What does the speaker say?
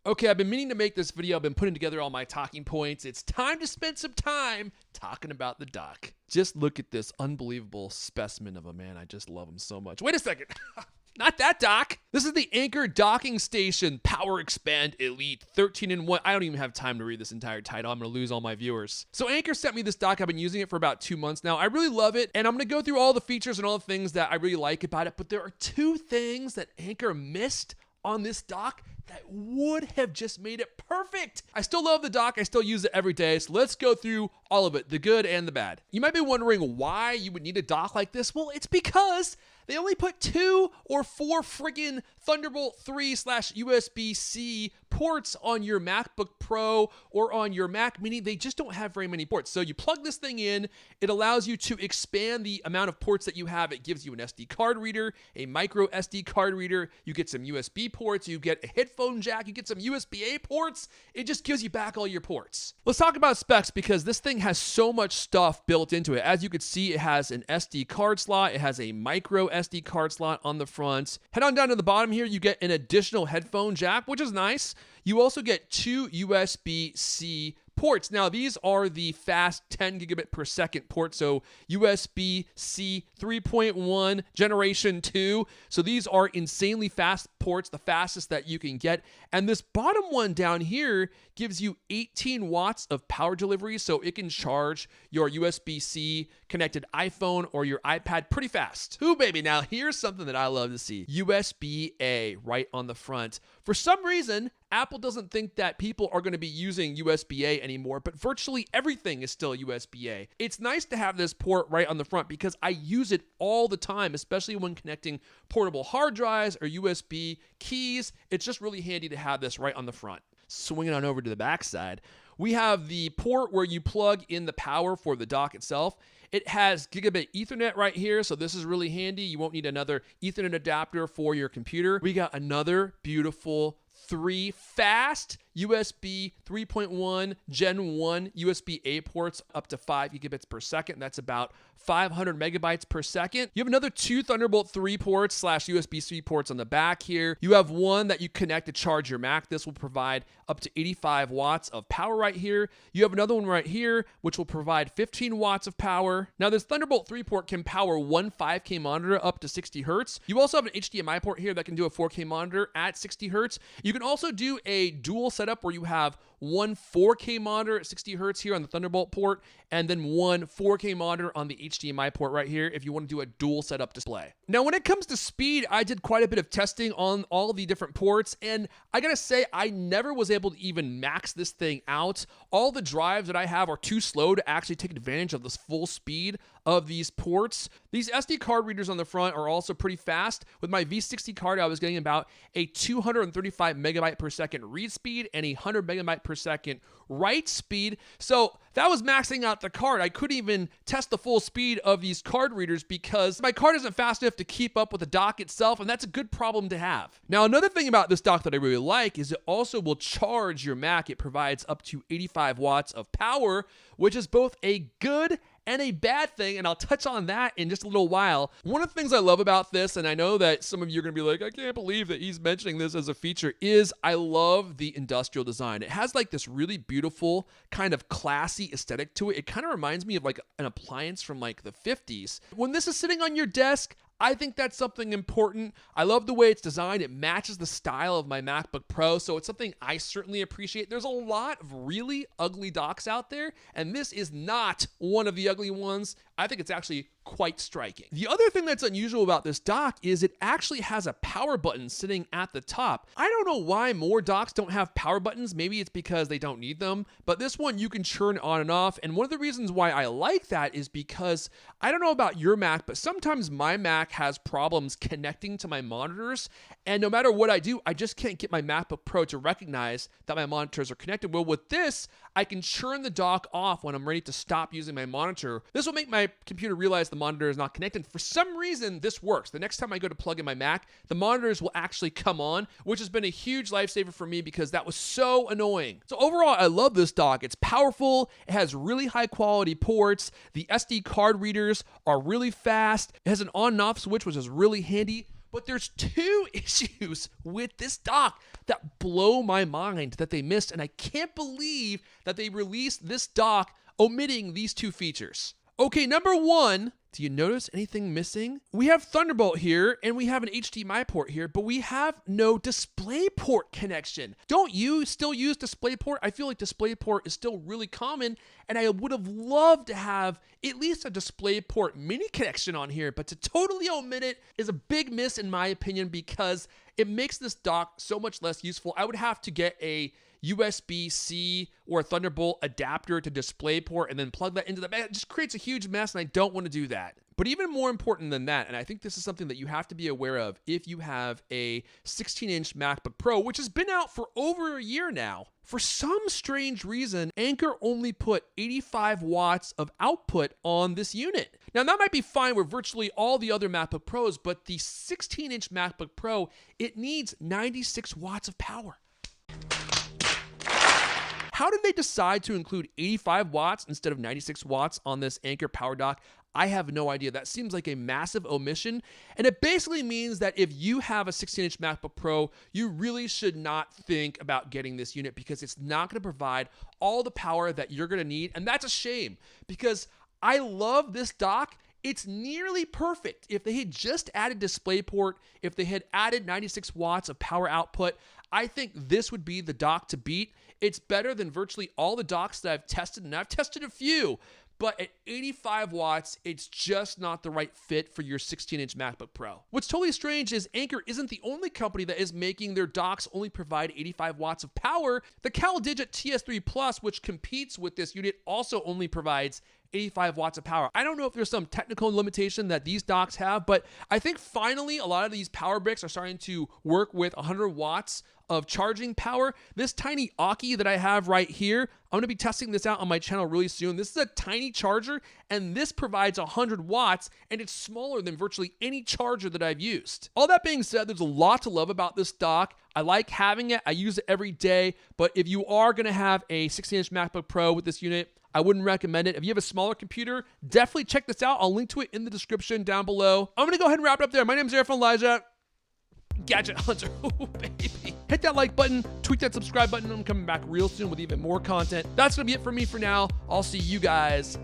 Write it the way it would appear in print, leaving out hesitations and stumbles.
Okay, I've been meaning to make this video. I've been putting together all my talking points. It's time to spend some time talking about the dock. Just look at this unbelievable specimen of a man. I just love him so much. Wait a second. Not that dock. This is the Anker Docking Station PowerExpand Elite 13-in-1. I don't even have time to read this entire title. I'm going to lose all my viewers. So Anker sent me this dock. I've been using it for about 2 months now. I really love it, and I'm going to go through all the features and all the things that I really like about it, but there are 2 things that Anker missed on this dock that would have just made it perfect. I still love the dock. I still use it every day. So let's go through all of it, the good and the bad. You might be wondering why you would need a dock like this. Well, it's because they only put 2 or 4 friggin' Thunderbolt 3/USB-C ports on your MacBook Pro or on your Mac Mini. They just don't have very many ports. So you plug this thing in, it allows you to expand the amount of ports that you have. It gives you an SD card reader, a micro SD card reader. You get some USB ports, you get a headphone jack, you get some USB-A ports. It just gives you back all your ports. Let's talk about specs because this thing has so much stuff built into it. As you can see, it has an SD card slot. It has a micro SD card slot on the front. Head on down to the bottom here, you get an additional headphone jack, which is nice. You also get 2 USB-C ports. Now, these are the fast 10 gigabit per second ports, so USB-C 3.1 generation 2. So these are insanely fast ports, the fastest that you can get. And this bottom one down here gives you 18 watts of power delivery, so it can charge your USB-C connected iPhone or your iPad pretty fast. Ooh, baby. Now, here's something that I love to see. USB-A right on the front. For some reason, Apple doesn't think that people are going to be using USB-A anymore, but virtually everything is still USB-A. It's nice to have this port right on the front because I use it all the time, especially when connecting portable hard drives or USB keys. It's just really handy to have this right on the front. Swinging on over to the back side, we have the port where you plug in the power for the dock itself. It has gigabit Ethernet right here, so this is really handy. You won't need another Ethernet adapter for your computer. We got another beautiful 3 fast USB 3.1 Gen 1 USB-A ports up to 5 gigabits per second. That's about 500 megabytes per second. You have another 2 Thunderbolt 3 ports / USB-C ports on the back here. You have one that you connect to charge your Mac. This will provide up to 85 watts of power right here. You have another one right here, which will provide 15 watts of power. Now, this Thunderbolt 3 port can power one 5K monitor up to 60 hertz. You also have an HDMI port here that can do a 4K monitor at 60 hertz. You can also do a dual setup where you have one 4K monitor at 60 hertz here on the Thunderbolt port, and then one 4K monitor on the HDMI port right here if you want to do a dual setup display. Now, when it comes to speed, I did quite a bit of testing on all the different ports, and I gotta say, I never was able to even max this thing out. All the drives that I have are too slow to actually take advantage of this full speed of these ports. These SD card readers on the front are also pretty fast. With my V60 card, I was getting about a 235 megabyte per second read speed and a 100 megabyte per second write speed. So that was maxing out the card. I couldn't even test the full speed of these card readers because my card isn't fast enough to keep up with the dock itself, and that's a good problem to have. Now, another thing about this dock that I really like is it also will charge your Mac. It provides up to 85 watts of power, which is both a good and a bad thing, and I'll touch on that in just a little while. One of the things I love about this, and I know that some of you are going to be like, I can't believe that he's mentioning this as a feature, is I love the industrial design. It has like this really beautiful kind of classy aesthetic to it. It kind of reminds me of like an appliance from like the 50s. When this is sitting on your desk, I think that's something important. I love the way it's designed. It matches the style of my MacBook Pro, so it's something I certainly appreciate. There's a lot of really ugly docks out there, and this is not one of the ugly ones. I think it's actually quite striking. The other thing that's unusual about this dock is it actually has a power button sitting at the top. I don't know why more docks don't have power buttons. Maybe it's because they don't need them, but this one you can turn on and off. And one of the reasons why I like that is because I don't know about your Mac, but sometimes my Mac has problems connecting to my monitors. And no matter what I do, I just can't get my MacBook Pro to recognize that my monitors are connected. Well, with this, I can turn the dock off when I'm ready to stop using my monitor. This will make my computer realize the monitor is not connected. For some reason, this works. The next time I go to plug in my Mac, the monitors will actually come on, which has been a huge lifesaver for me because that was so annoying. So overall, I love this dock. It's powerful. It has really high quality ports. The SD card readers are really fast. It has an on and off switch, which is really handy. But there's two issues with this dock that blow my mind that they missed, and I can't believe that they released this dock omitting these two features. Okay, number one, do you notice anything missing? We have Thunderbolt here, and we have an HDMI port here, but we have no DisplayPort connection. Don't you still use DisplayPort? I feel like DisplayPort is still really common, and I would have loved to have at least a DisplayPort mini connection on here, but to totally omit it is a big miss in my opinion because it makes this dock so much less useful. I would have to get a USB-C or a Thunderbolt adapter to DisplayPort and then plug that into the back. It just creates a huge mess, and I don't want to do that. But even more important than that, and I think this is something that you have to be aware of if you have a 16-inch MacBook Pro, which has been out for over a year now. For some strange reason, Anker only put 85 watts of output on this unit. Now, that might be fine with virtually all the other MacBook Pros, but the 16-inch MacBook Pro, it needs 96 watts of power. How did they decide to include 85 watts instead of 96 watts on this Anker Power Dock? I have no idea. That seems like a massive omission. And it basically means that if you have a 16-inch MacBook Pro, you really should not think about getting this unit because it's not going to provide all the power that you're going to need. And that's a shame because I love this dock. It's nearly perfect. If they had just added DisplayPort, if they had added 96 watts of power output, I think this would be the dock to beat. It's better than virtually all the docks that I've tested, and I've tested a few. But at 85 watts, it's just not the right fit for your 16-inch MacBook Pro. What's totally strange is Anker isn't the only company that is making their docks only provide 85 watts of power. The CalDigit TS3 Plus, which competes with this unit, also only provides 85 watts of power. I don't know if there's some technical limitation that these docks have, but I think finally a lot of these power bricks are starting to work with 100 watts of charging power. This tiny Aki that I have right here, I'm going to be testing this out on my channel really soon. This is a tiny charger, and this provides 100 watts, and it's smaller than virtually any charger that I've used. All that being said, there's a lot to love about this dock. I like having it. I use it every day, but if you are going to have a 16-inch MacBook Pro with this unit, I wouldn't recommend it. If you have a smaller computer, definitely check this out. I'll link to it in the description down below. I'm going to go ahead and wrap it up there. My name is Erfon Elijah. Gadget Hunter. Oh, baby. Hit that like button, tweak that subscribe button. I'm coming back real soon with even more content. That's going to be it for me for now. I'll see you guys